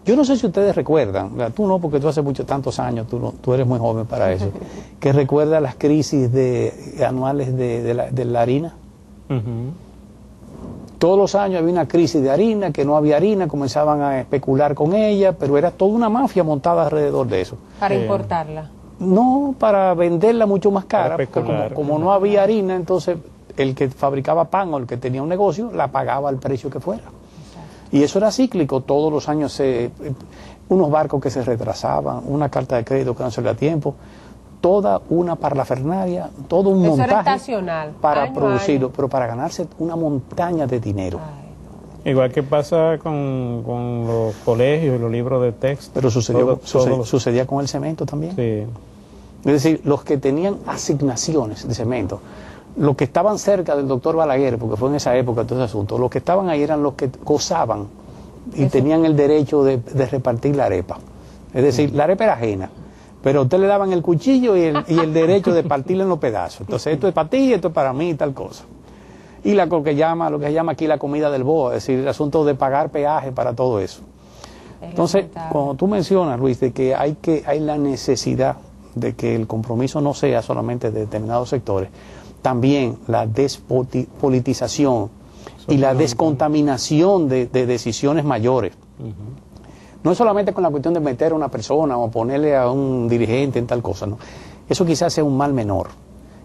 Yo no sé si ustedes recuerdan, tú no, porque tú hace tantos años, tú eres muy joven para eso, que recuerda las crisis anuales de la harina. Todos los años había una crisis de harina, que no había harina, comenzaban a especular con ella, pero era toda una mafia montada alrededor de eso. Para importarla. No, para venderla mucho más cara, porque como no había harina, entonces el que fabricaba pan o el que tenía un negocio la pagaba al precio que fuera. Y eso era cíclico, todos los años unos barcos que se retrasaban, una carta de crédito que no salía a tiempo, toda una parafernalia, todo un montaje era estacional, para producirlo, pero para ganarse una montaña de dinero. Igual que pasa con los colegios y los libros de texto. Pero sucedía con el cemento también. Sí. Es decir, los que tenían asignaciones de cemento, los que estaban cerca del doctor Balaguer, porque fue en esa época todo ese asunto, los que estaban ahí eran los que gozaban y tenían el derecho de repartir la arepa. Es decir, la arepa era ajena, pero a usted le daban el cuchillo y el derecho de partirla en los pedazos. Entonces, esto es para ti, esto es para mí y tal cosa. Y lo que se llama aquí la comida del boa, es decir, el asunto de pagar peaje para todo eso. Entonces, cuando tú mencionas, Luis, de que hay la necesidad de que el compromiso no sea solamente de determinados sectores, también la despolitización y la descontaminación de decisiones mayores. No es solamente con la cuestión de meter a una persona o ponerle a un dirigente en tal cosa, no. Eso quizás sea un mal menor.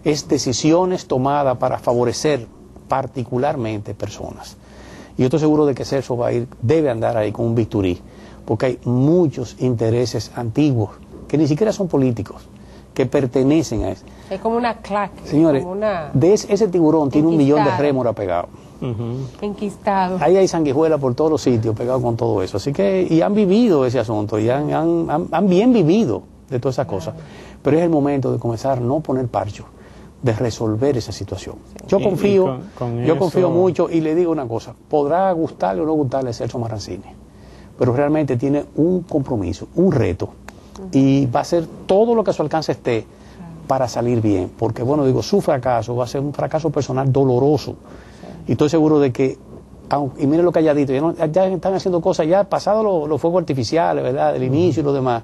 Es decisiones tomadas para favorecer particularmente personas. Y yo estoy seguro de que Celso debe andar ahí con un bisturí, porque hay muchos intereses antiguos que ni siquiera son políticos, que pertenecen a eso. Es como una claque. Señores, ese tiburón tiene 1 millón de rémoras pegados. Enquistado. Ahí hay sanguijuelas por todos los sitios pegados con todo eso. Así que, y han vivido ese asunto, y han bien vivido de todas esas cosas. Pero es el momento de comenzar a no poner parcho, de resolver esa situación. Yo confío mucho, y le digo una cosa, podrá gustarle o no gustarle Celso Marrancini, pero realmente tiene un compromiso, un reto, y va a hacer todo lo que a su alcance esté para salir bien, porque su fracaso va a ser un fracaso personal doloroso, y estoy seguro de que, y miren lo que haya dicho, ya están haciendo cosas, ya pasado los fuegos artificiales, ¿verdad?, del inicio y lo demás,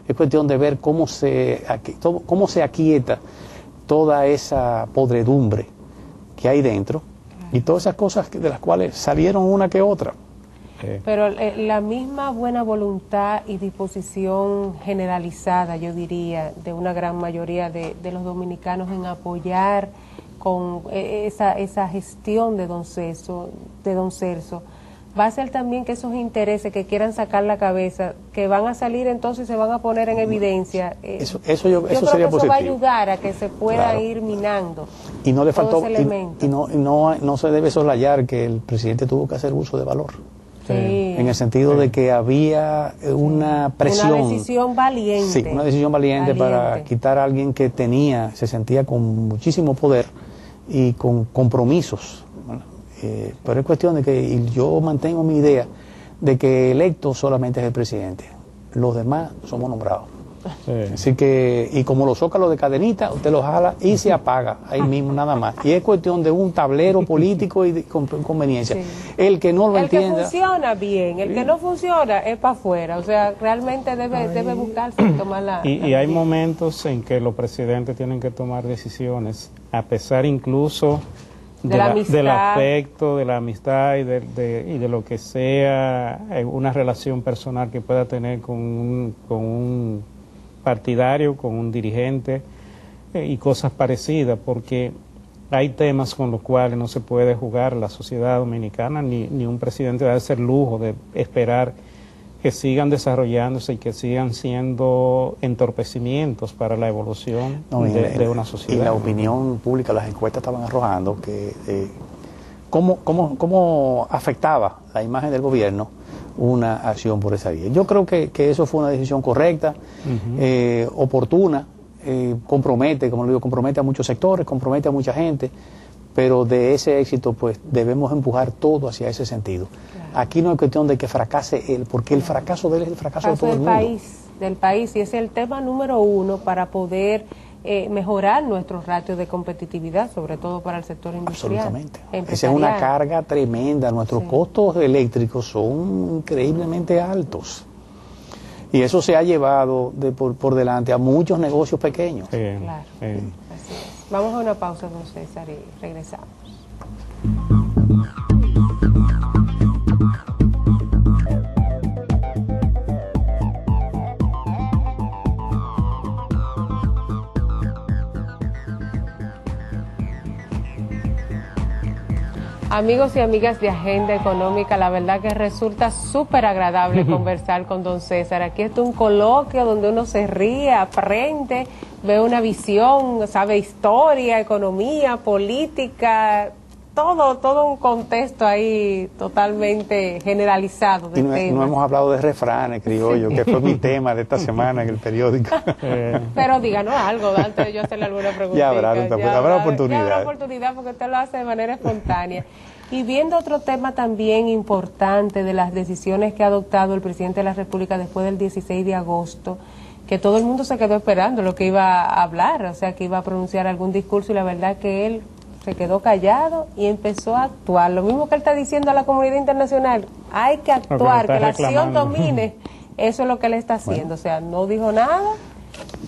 es cuestión de ver cómo se aquieta toda esa podredumbre que hay dentro y todas esas cosas de las cuales salieron una que otra. Pero la misma buena voluntad y disposición generalizada, yo diría, de una gran mayoría de los dominicanos en apoyar con esa gestión de don Celso, va a ser también que esos intereses que quieran sacar la cabeza, que van a salir entonces se van a poner en evidencia. Eso creo sería que positivo. Eso va a ayudar a que se pueda ir minando. Y no le faltó, y no se debe soslayar que el presidente tuvo que hacer uso de valor. Sí. En el sentido de que había una presión. Una decisión valiente. Sí, una decisión valiente para quitar a alguien que se sentía con muchísimo poder y con compromisos. Pero es cuestión de que yo mantengo mi idea de que electo solamente es el presidente. Los demás somos nombrados. Sí. Así que, y como los zócalos de cadenita, usted los jala y se apaga ahí mismo nada más. Y es cuestión de un tablero político y de conveniencia. Sí. El que no lo entienda. El que funciona bien, el que no funciona es para afuera. O sea, realmente debe buscarse y tomar la... Y hay momentos en que los presidentes tienen que tomar decisiones, a pesar incluso del afecto, de la amistad y de lo que sea una relación personal que pueda tener con un partidario, con un dirigente y cosas parecidas, porque hay temas con los cuales no se puede jugar la sociedad dominicana, ni un presidente va a hacer lujo de esperar que sigan desarrollándose y que sigan siendo entorpecimientos para la evolución de una sociedad. Y la opinión pública, las encuestas estaban arrojando que cómo afectaba la imagen del gobierno una acción por esa vía. Yo creo que eso fue una decisión correcta, oportuna, compromete a muchos sectores, compromete a mucha gente, pero de ese éxito pues debemos empujar todo hacia ese sentido. Claro. Aquí no es cuestión de que fracase él, porque el fracaso de él es el fracaso de todo el mundo. Del país, y es el tema número 1 para poder mejorar nuestros ratios de competitividad, sobre todo para el sector industrial. Absolutamente. Esa es una carga tremenda. Nuestros costos eléctricos son increíblemente altos. Y eso se ha llevado por delante a muchos negocios pequeños. Sí, claro. Sí. Así es. Vamos a una pausa, don César, y regresamos. Amigos y amigas de Agenda Económica, la verdad que resulta súper agradable conversar con don César. Aquí está un coloquio donde uno se ríe, aprende, ve una visión, sabe historia, economía, política, todo un contexto ahí totalmente generalizado. Y no hemos hablado de refranes criollos, que fue mi tema de esta semana en el periódico. Pero díganos algo, antes de yo hacerle alguna pregunta. Ya habrá oportunidad. Ya habrá oportunidad porque usted lo hace de manera espontánea. Y viendo otro tema también importante de las decisiones que ha adoptado el presidente de la República después del 16 de agosto, que todo el mundo se quedó esperando lo que iba a hablar, o sea, que iba a pronunciar algún discurso, y la verdad que él se quedó callado y empezó a actuar. Lo mismo que él está diciendo a la comunidad internacional, hay que actuar, que la acción domine. Eso es lo que él está haciendo. Bueno. O sea, no dijo nada,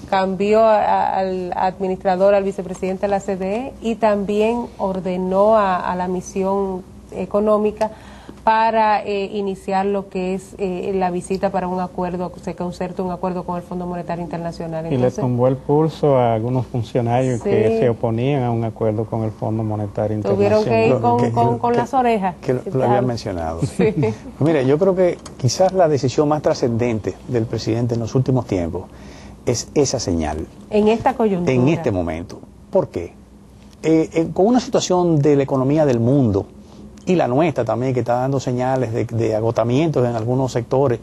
cambió al administrador, al vicepresidente de la CDE, y también ordenó a la misión económica para iniciar lo que es la visita para un acuerdo, se concerte un acuerdo con el Fondo Monetario Internacional. Entonces, y le tumbó el pulso a algunos funcionarios que se oponían a un acuerdo con el Fondo Monetario Internacional. Tuvieron que ir con las orejas. Que lo habían mencionado. Sí. Pues mire, yo creo que quizás la decisión más trascendente del presidente en los últimos tiempos es esa señal. En esta coyuntura. En este momento. ¿Por qué? Con una situación de la economía del mundo, y la nuestra también, que está dando señales de agotamientos en algunos sectores,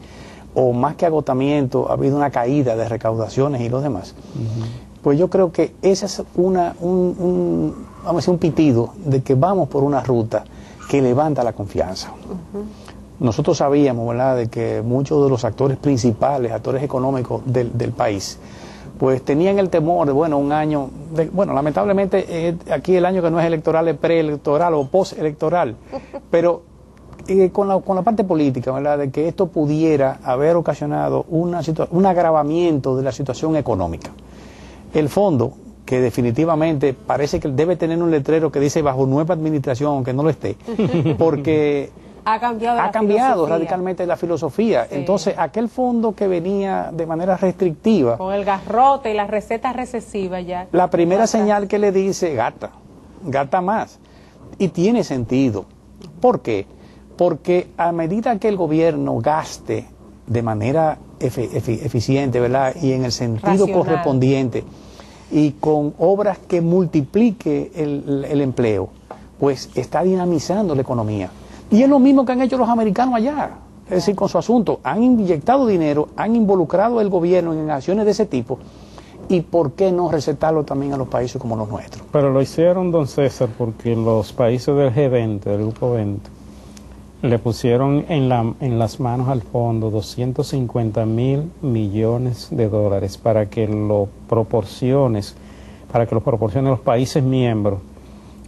o más que agotamiento, ha habido una caída de recaudaciones y los demás. Pues yo creo que esa es vamos a decir, un pitido de que vamos por una ruta que levanta la confianza. Nosotros sabíamos, ¿verdad?, de que muchos de los actores principales, actores económicos del país, pues tenían el temor de, bueno, un año, lamentablemente aquí el año que no es electoral es preelectoral o postelectoral, pero con la parte política, ¿verdad?, de que esto pudiera haber ocasionado un agravamiento de la situación económica. El fondo, que definitivamente parece que debe tener un letrero que dice bajo nueva administración, aunque no lo esté, porque ha cambiado radicalmente la filosofía. Sí. Entonces, aquel fondo que venía de manera restrictiva, con el garrote y las recetas recesivas ya. La primera señal que le dice, gasta más. Y tiene sentido. ¿Por qué? Porque a medida que el gobierno gaste de manera eficiente, ¿verdad?, y en el sentido correspondiente, y con obras que multiplique el empleo, pues está dinamizando la economía. Y es lo mismo que han hecho los americanos allá, es decir, con su asunto. Han inyectado dinero, han involucrado el gobierno en acciones de ese tipo, y ¿por qué no recetarlo también a los países como los nuestros? Pero lo hicieron, don César, porque los países del G20, del Grupo 20, le pusieron en las manos al fondo 250.000 millones de dólares para que lo proporcione los países miembros.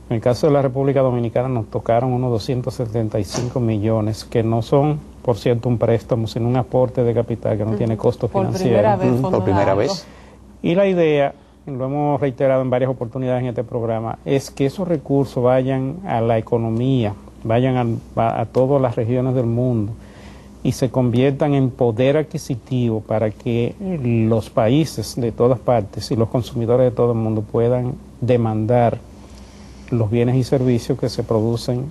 En el caso de la República Dominicana nos tocaron unos 275 millones, que no son, por cierto, un préstamo, sino un aporte de capital que no tiene costo financiero. Por primera vez. Y la idea, lo hemos reiterado en varias oportunidades en este programa, es que esos recursos vayan a la economía, vayan a todas las regiones del mundo y se conviertan en poder adquisitivo para que los países de todas partes y los consumidores de todo el mundo puedan demandar los bienes y servicios que se producen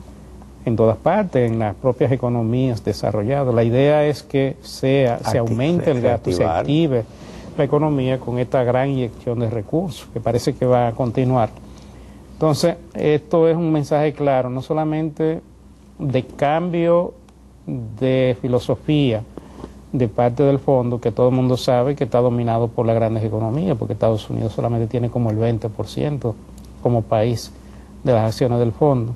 en todas partes, en las propias economías desarrolladas. La idea es que se aumente el gasto, se active la economía con esta gran inyección de recursos, que parece que va a continuar. Entonces, esto es un mensaje claro, no solamente de cambio de filosofía de parte del fondo, que todo el mundo sabe que está dominado por las grandes economías, porque Estados Unidos solamente tiene como el 20% como país de las acciones del fondo,